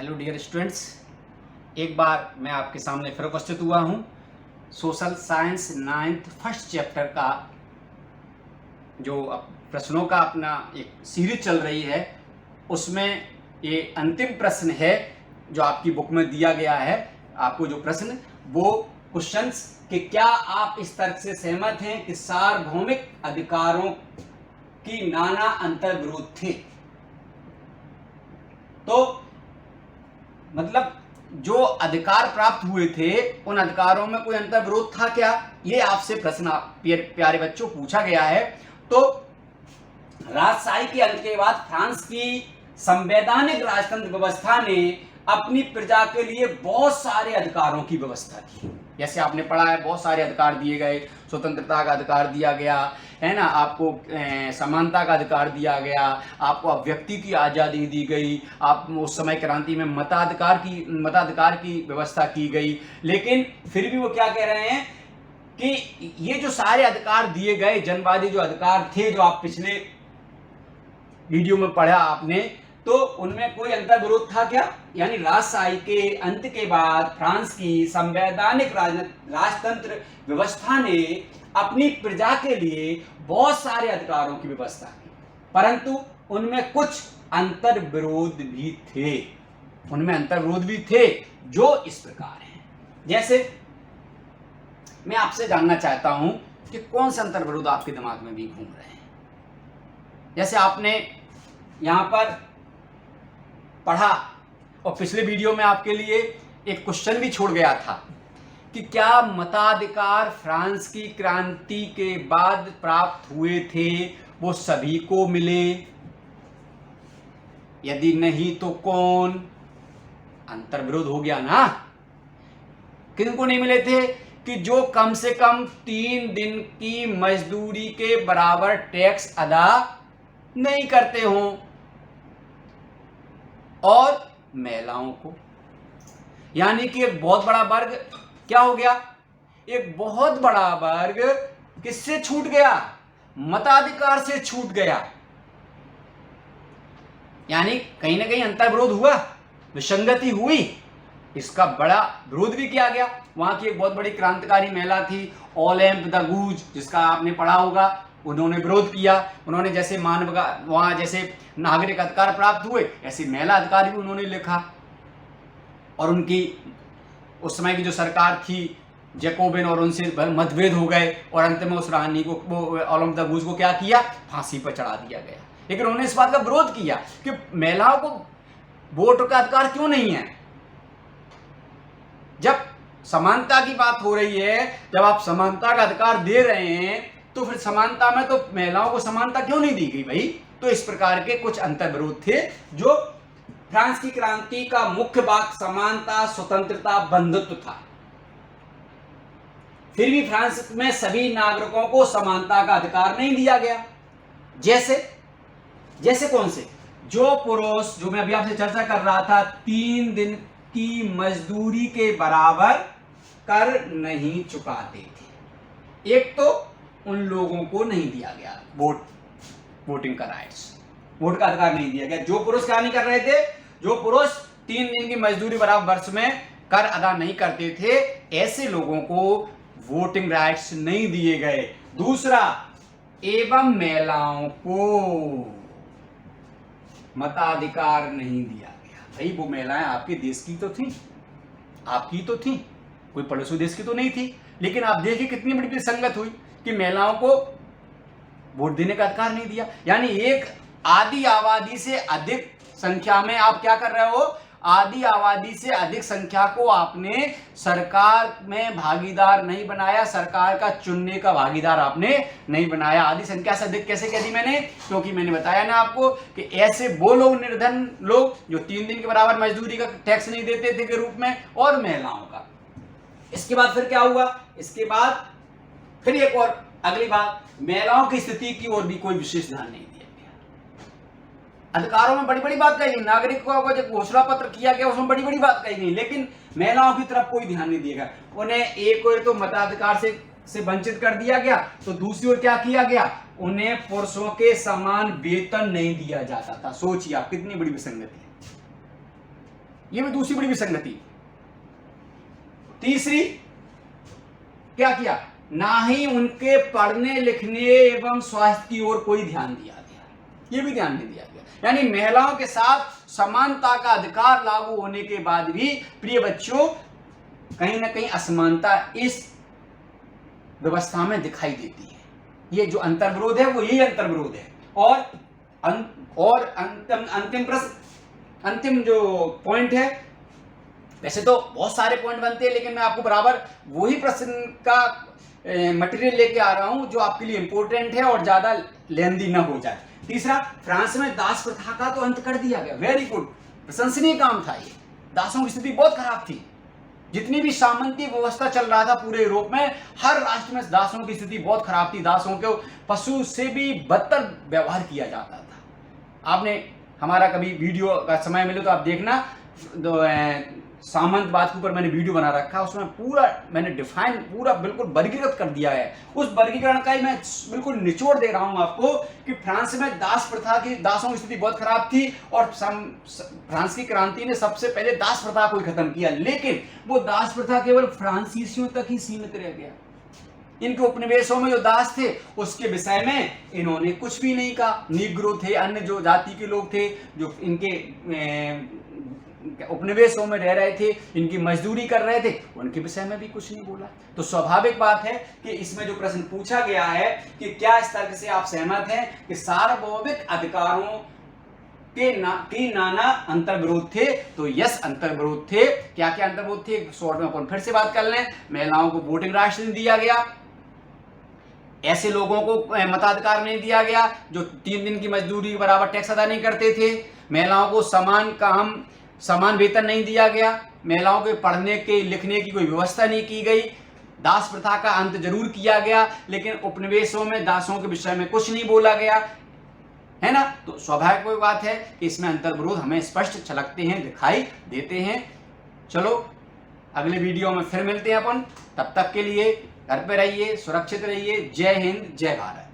Hello dear students, एक बार मैं आपके सामने फिर उपस्थित हुआ हूँ। Social science 9th first chapter का जो प्रश्नों का अपना एक सीरीज चल रही है, उसमें ये अंतिम प्रश्न है जो आपकी बुक में दिया गया है। आपको जो प्रश्न वो क्वेश्चंस कि क्या आप इस तर्क से सहमत हैं कि सार्वभौमिक अधिकारों की नाना अंतर विरोध थे। तो मतलब जो अधिकार प्राप्त हुए थे उन अधिकारों में कोई अंतर विरोध था क्या, ये आपसे प्रश्न प्यारे बच्चों पूछा गया है। तो राजशाही के अंत के बाद फ्रांस की संवैधानिक राजतंत्र व्यवस्था ने अपनी प्रजा के लिए बहुत सारे अधिकारों की व्यवस्था की। जैसे आपने पढ़ा है, बहुत सारे अधिकार दिए गए। स्वतंत्रता का अधिकार दिया गया है ना, आपको समानता का अधिकार दिया गया, आपको अभिव्यक्ति की आज़ादी दी गई, आप उस समय क्रांति में मताधिकार की व्यवस्था की गई। लेकिन फिर भी वो क्या कह रहे हैं कि ये जो सारे अधिकार दिए गए, जनवादी जो अधिकार थे, जो आप पिछले वीडियो में पढ़ा आपने, तो उनमें कोई अंतर विरोध था क्या। यानी राजशाही के अंत के बाद फ्रांस की संवैधानिक राजतंत्र व्यवस्था ने अपनी प्रजा के लिए बहुत सारे अधिकारों की व्यवस्था की, परंतु उनमें कुछ अंतर विरोध भी थे। उनमें अंतर विरोध भी थे जो इस प्रकार हैं। जैसे मैं आपसे जानना चाहता हूं कि कौन सा अंतर विरोध आपके दिमाग में भी घूम रहे हैं। जैसे आपने यहां पर पढ़ा और पिछले वीडियो में आपके लिए एक क्वेश्चन भी छोड़ गया था कि क्या मताधिकार फ्रांस की क्रांति के बाद प्राप्त हुए थे, वो सभी को मिले, यदि नहीं तो कौन। अंतर विरोध हो गया ना। किनको नहीं मिले थे कि जो कम से कम 3 दिन की मजदूरी के बराबर टैक्स अदा नहीं करते हों, और महिलाओं को। यानी कि एक बहुत बड़ा वर्ग क्या हो गया, एक बहुत बड़ा वर्ग किससे छूट गया, मताधिकार से छूट गया। यानी कहीं ना कहीं अंतर विरोध हुआ, विसंगति हुई, इसका बड़ा विरोध भी किया गया। वहां की एक बहुत बड़ी क्रांतिकारी महिला थी ओलेम्प द गूज, जिसका आपने पढ़ा होगा। उन्होंने विरोध किया। उन्होंने जैसे वहां जैसे नागरिक अधिकार प्राप्त हुए, ऐसे महिला अधिकार भी उन्होंने लिखा। और उनकी उस समय की जो सरकार थी जैकोबिन, और उनसे मतभेद हो गए, और अंत में उस रानी को, ओलेम्प द गूज को क्या किया, फांसी पर चढ़ा दिया गया। लेकिन उन्होंने इस बात का विरोध किया कि महिलाओं को वोट का अधिकार क्यों नहीं है। जब समानता की बात हो रही है, जब आप समानता का अधिकार दे रहे हैं, तो फिर समानता में तो महिलाओं को समानता क्यों नहीं दी गई भाई। तो इस प्रकार के कुछ अंतर विरोध थे जो फ्रांस की क्रांति का मुख्य बात समानता, स्वतंत्रता, बंधुत्व था। फिर भी फ्रांस में सभी नागरिकों को समानता का अधिकार नहीं दिया गया। जैसे कौन से, जो पुरुष, जो मैं अभी आपसे चर्चा कर रहा था, 3 दिन की मजदूरी के बराबर कर नहीं चुकाते थे। एक तो उन लोगों को नहीं दिया गया वोटिंग का राइट्स, वोट का अधिकार नहीं दिया गया। जो पुरुष क्या नहीं कर रहे थे, जो पुरुष 3 दिन की मजदूरी बराबर वर्ष में कर अदा नहीं करते थे, ऐसे लोगों को वोटिंग राइट्स नहीं दिए गए। दूसरा, एवं महिलाओं को मताधिकार नहीं दिया गया। भाई वो महिलाएं आपके देश की तो थी, आपकी तो थी, कोई पड़ोसी देश की तो नहीं थी। लेकिन आप देखिए कितनी बड़ी संगत हुई कि महिलाओं को वोट देने का अधिकार नहीं दिया। यानी एक आधी आबादी से अधिक संख्या में आप क्या कर रहे हो, आधी आबादी से अधिक संख्या को आपने सरकार में भागीदार नहीं बनाया, सरकार का चुनने का भागीदार आपने नहीं बनाया। आधी संख्या से अधिक कैसे कह दी मैंने, क्योंकि मैंने बताया ना आपको कि ऐसे वो लोग, निर्धन लोग जो 3 दिन के बराबर मजदूरी का टैक्स नहीं देते थे के रूप में, और महिलाओं का। इसके बाद फिर क्या हुआ, इसके बाद फिर एक और अगली बात, महिलाओं की स्थिति की ओर भी कोई विशेष ध्यान नहीं दिया गया। अधिकारों में बड़ी बड़ी बात कही गई, नागरिकों को जब घोषणा पत्र किया गया उसमें बड़ी बड़ी बात कही गई, लेकिन महिलाओं की तरफ कोई ध्यान नहीं दिया गया। उन्हें एक ओर तो मताधिकार से वंचित कर दिया गया, तो दूसरी ओर क्या किया गया, उन्हें पुरुषों के समान वेतन नहीं दिया जाता था। सोचिए आप कितनी बड़ी विसंगति है। ये भी दूसरी बड़ी विसंगति। तीसरी, क्या किया, ना ही उनके पढ़ने लिखने एवं स्वास्थ्य की ओर कोई ध्यान दिया गया, ये भी ध्यान नहीं दिया गया। यानी महिलाओं के साथ समानता का अधिकार लागू होने के बाद भी प्रिय बच्चों कहीं ना कहीं असमानता इस व्यवस्था में दिखाई देती है। ये जो अंतर्विरोध है वो यही अंतर्विरोध है। और अंतिम प्रश्न, अंतिम जो पॉइंट है, वैसे तो बहुत सारे पॉइंट बनते हैं लेकिन मैं आपको बराबर वही प्रश्न का मटेरियल लेके आ रहा हूं जो आपके लिए इंपॉर्टेंट है और ज्यादा लेंदी ना हो जाए। तीसरा, फ्रांस में दास प्रथा का तो अंत कर दिया गया। वेरी गुड, प्रशंसनीय काम था ये। दासों की स्थिति बहुत खराब थी। जितनी भी सामंती व्यवस्था चल रहा था पूरे यूरोप में, हर राष्ट्र में दासों की स्थिति बहुत खराब थी। दासों को पशु से भी बदतर व्यवहार किया जाता था। आपने हमारा कभी वीडियो का समय मिले तो आप देखना, सामंतवाद के ऊपर मैंने वीडियो बना रखा, उसमें पूरा मैंने डिफाइन, पूरा बिल्कुल वर्गीकृत कर दिया है। उस वर्गीकरण का ही मैं बिल्कुल निचोड़ दे रहा हूं आपको कि फ्रांस में दास प्रथा की, दासों की स्थिति बहुत खराब थी और फ्रांस की क्रांति ने सबसे पहले दास प्रथा को ही खत्म किया। लेकिन वो दास प्रथा केवल फ्रांसीसियों तक ही सीमित रह गया। इनके उपनिवेशों में जो दास थे उसके विषय में इन्होंने कुछ भी नहीं कहा। नीग्रो थे, अन्य जो जाति के लोग थे जो इनके उपनिवेशों में रह रहे थे, इनकी मजदूरी कर रहे थे, उनके विषय में भी कुछ नहीं बोला। तो स्वाभाविक बात है कि इसमें जो प्रश्न पूछा गया है कि क्या इस तर्क से आप सहमत हैं कि सार्वभौमिक अधिकारों के नाना अंतर्विरोध थे? तो यस, अंतर्विरोध थे। क्या क्या अंतर्विरोध थे, शॉर्ट में अपन फिर से बात कर लें। महिलाओं को वोटिंग राइट्स नहीं दिया गया, ऐसे लोगों को मताधिकार नहीं दिया गया जो 3 दिन की मजदूरी बराबर टैक्स अदा नहीं करते थे। महिलाओं को समान वेतन नहीं दिया गया। महिलाओं के पढ़ने के लिखने की कोई व्यवस्था नहीं की गई। दास प्रथा का अंत जरूर किया गया लेकिन उपनिवेशों में दासों के विषय में कुछ नहीं बोला गया, है ना। तो स्वाभाविक बात है कि इसमें अंतर्विरोध हमें स्पष्ट झलकते हैं, दिखाई देते हैं। चलो अगले वीडियो में फिर मिलते हैं अपन। तब तक के लिए घर पे रहिए, सुरक्षित रहिए। जय हिंद, जय भारत।